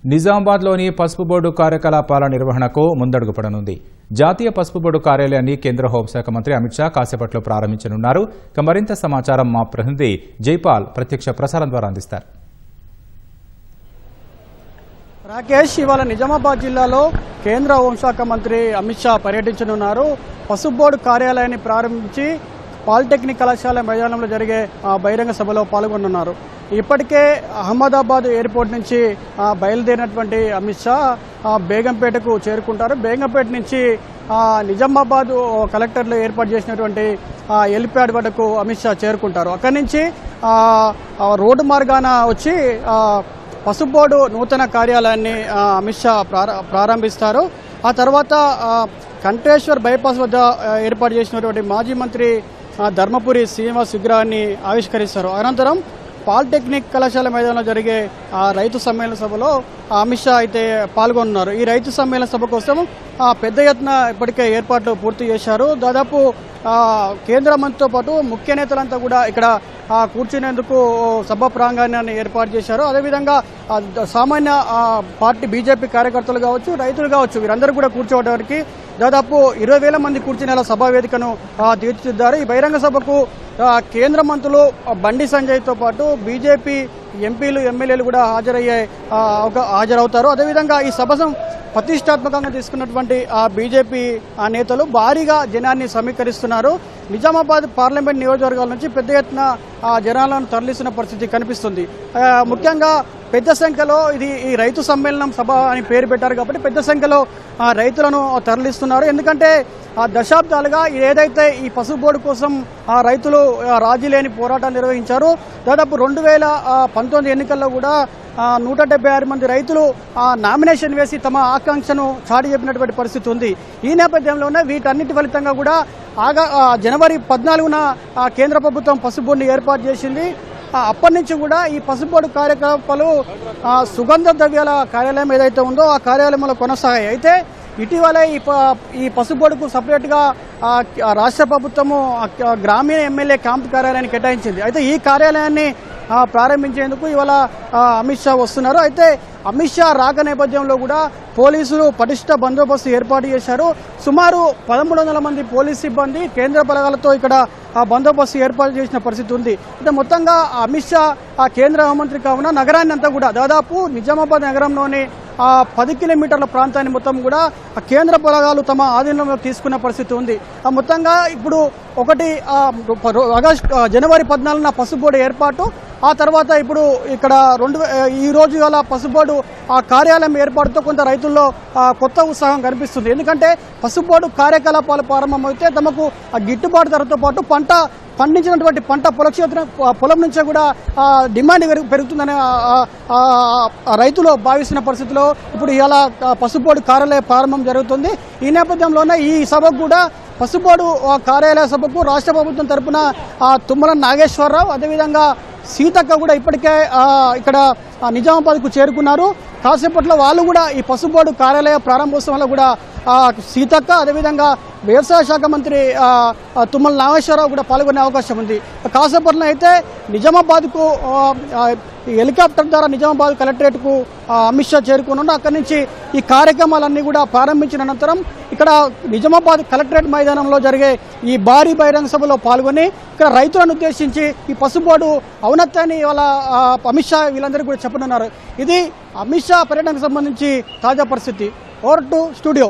నిజామాబాద్లోని పసుపు బోర్డు కార్యకలాపాల నిర్వహణకు ముందడుగు పడనుంది. జాతీయ పసుపు బోర్డు కార్యాలయాన్ని కేంద్ర హోంశాఖ మంత్రి అమిత్ షా కాసేపట్లో ప్రారంభించనున్నారు. మరింత సమాచారం మా ప్రతినిధి జైపాల్ ప్రత్యక్ష ప్రసారం ద్వారా అందిస్తారు. రాకేష్, ఇవాళ నిజామాబాద్ జిల్లాలో కేంద్ర హోంశాఖ మంత్రి అమిత్ షా పర్యటించనున్నారు. పసుపు బోర్డు కార్యాలయాన్ని ప్రారంభించి పాలిటెక్నిక్ కళాశాల మైదానంలో జరిగే బహిరంగ సభలో పాల్గొనున్నారు. ఇప్పటికే అహ్మదాబాద్ ఎయిర్పోర్ట్ నుంచి బయలుదేరినటువంటి అమిత్ షా బేగంపేటకు చేరుకుంటారు. బేగంపేట నుంచి నిజామాబాద్ కలెక్టర్లు ఏర్పాటు చేసినటువంటి హెలిప్యాడ్ వద్దకు అమిత్ షా చేరుకుంటారు. అక్కడి నుంచి రోడ్డు మార్గాన వచ్చి పసుపు బోర్డు నూతన కార్యాలయాన్ని అమిత్ షా ప్రారంభిస్తారు. ఆ తర్వాత కంటేశ్వర్ బైపాస్ వద్ద ఏర్పాటు చేసినటువంటి మాజీ మంత్రి ధర్మపురి శ్రీనివాస్ విగ్రహాన్ని ఆవిష్కరిస్తారు. అనంతరం పాలిటెక్నిక్ కళాశాల మైదానంలో జరిగే రైతు సమ్మేళన సభలో అమిత్ షా అయితే పాల్గొన్నారు. ఈ రైతు సమ్మేళన సభ కోసం పెద్ద ఎత్తున ఇప్పటికే ఏర్పాట్లు పూర్తి చేశారు. దాదాపు కేంద్ర మంత్రితో పాటు ముఖ్య నేతలంతా కూడా ఇక్కడ కూర్చునేందుకు సభ ప్రాంగణాన్ని ఏర్పాటు చేశారు. అదేవిధంగా సామాన్య పార్టీ బీజేపీ కార్యకర్తలు కావచ్చు, రైతులు కావచ్చు, వీరందరూ కూడా కూర్చోవడానికి దాదాపు 20,000 మంది కూర్చునేలా సభా వేదికను తీర్చిదిద్దారు. ఈ బహిరంగ సభకు కేంద్ర మంత్రులు బండి సంజయ్తో పాటు బీజేపీ ఎంపీలు, ఎమ్మెల్యేలు కూడా హాజరవుతారు. అదేవిధంగా ఈ సభను ప్రతిష్టాత్మకంగా తీసుకున్నటువంటి బీజేపీ నేతలు భారీగా జనాన్ని సమీకరిస్తున్నారు. నిజామాబాద్ పార్లమెంట్ నియోజకవర్గాల నుంచి పెద్ద ఎత్తున జనాలను తరలిస్తున్న పరిస్థితి కనిపిస్తుంది. ముఖ్యంగా పెద్ద సంఖ్యలో ఈ రైతు సమ్మేళనం సభ అని పేరు పెట్టారు కాబట్టి పెద్ద సంఖ్యలో రైతులను తరలిస్తున్నారు. ఎందుకంటే దశాబ్దాలుగా ఏదైతే ఈ పసుపు బోర్డు కోసం రైతులు రాజీ లేని పోరాటాలు నిర్వహించారో, దాదాపు 2019 ఎన్నికల్లో కూడా 176 మంది రైతులు నామినేషన్ వేసి తమ ఆకాంక్షను చాటి చెప్పినటువంటి పరిస్థితి ఉంది. ఈ నేపథ్యంలోనే వీటన్నిటి ఫలితంగా కూడా జనవరి 14న కేంద్ర ప్రభుత్వం పసుపు బోర్డుని ఏర్పాటు చేసింది. అప్పటి నుంచి కూడా ఈ పసుపు బోర్డు కార్యకలాపాలు సుగంధ ద్రవ్యాల కార్యాలయం ఏదైతే ఉందో ఆ కార్యాలయంలో కొనసాగాయి. అయితే ఇటీవల ఈ పసుపు బోర్డుకు సపరేట్గా రాష్ట్ర ప్రభుత్వము గ్రామీణ ఎమ్మెల్యే క్యాంప్ కార్యాలయాన్ని కేటాయించింది. అయితే ఈ కార్యాలయాన్ని ప్రారంభించేందుకు ఇవాళ అమిత్ షా వస్తున్నారు. అయితే అమిత్ షా రాక నేపథ్యంలో కూడా పోలీసులు పటిష్ట బందోబస్తు ఏర్పాటు చేశారు. సుమారు 1,300 మంది పోలీస్ సిబ్బంది కేంద్ర బలగాలతో ఇక్కడ బందోబస్తు ఏర్పాటు చేసిన పరిస్థితి ఉంది. అయితే మొత్తంగా అమిత్ షా కేంద్ర హోంమంత్రి కావున నగరాన్ని అంతా కూడా దాదాపు నిజామాబాద్ నగరంలోని 10 కిలోమీటర్ల ప్రాంతాన్ని మొత్తం కూడా కేంద్ర బలగాలు తమ ఆధీనంలో తీసుకున్న పరిస్థితి ఉంది. మొత్తంగా ఇప్పుడు జనవరి 14న పసుపు బోర్డు ఏర్పాటు, ఆ తర్వాత ఇప్పుడు ఇక్కడ ఈ రోజు గల పసుపు బోర్డు కార్యాలయం ఏర్పాటుతో కొంత రైతుల్లో కొత్త ఉత్సాహం కనిపిస్తుంది. ఎందుకంటే పసుపు బోర్డు కార్యకలాపాలు ప్రారంభమైతే తమకు గిట్టుబాటు ధరతో పాటు పండించినటువంటి పంట పొలం నుంచే కూడా డిమాండ్ పెరుగుతుందని రైతులు భావిస్తున్న పరిస్థితిలో ఇప్పుడు ఇలా పసుపు బోర్డు కార్యాలయ ప్రారంభం జరుగుతుంది. ఈ నేపథ్యంలోనే ఈ సభకు కూడా పసుపు బోర్డు కార్యాలయ సభకు రాష్ట్ర ప్రభుత్వం తరఫున తుమ్మల నాగేశ్వరరావు, అదేవిధంగా సీతక్క కూడా ఇప్పటికే ఇక్కడ నిజామాబాద్కు చేరుకున్నారు. కాసేపట్లో వాళ్ళు కూడా ఈ పసుపు బోర్డు కార్యాలయ ప్రారంభోత్సవంలో కూడా సీతక్క, అదేవిధంగా వ్యవసాయ శాఖ మంత్రి తుమ్మల నాగేశ్వరరావు కూడా పాల్గొనే అవకాశం ఉంది. కాసేపట్లో అయితే నిజామాబాద్కు హెలికాప్టర్ ద్వారా నిజామాబాద్ కలెక్టరేట్కు అమిత్ షా చేరుకున్నారు. అక్కడి నుంచి ఈ కార్యక్రమాలన్నీ కూడా ప్రారంభించిన అనంతరం ఇక్కడ నిజామాబాద్ కలెక్టరేట్ మైదానంలో జరిగే ఈ భారీ బహిరంగ సభలో పాల్గొని ఇక్కడ రైతులను ఉద్దేశించి ఈ పసుపు బోర్డు ఔన్నత్యాన్ని ఇవాళ అమిత్ షా వీళ్ళందరికీ కూడా చెప్పనున్నారు. ఇది అమిత్ షా పర్యటనకు సంబంధించి తాజా పరిస్థితి. Over to studio.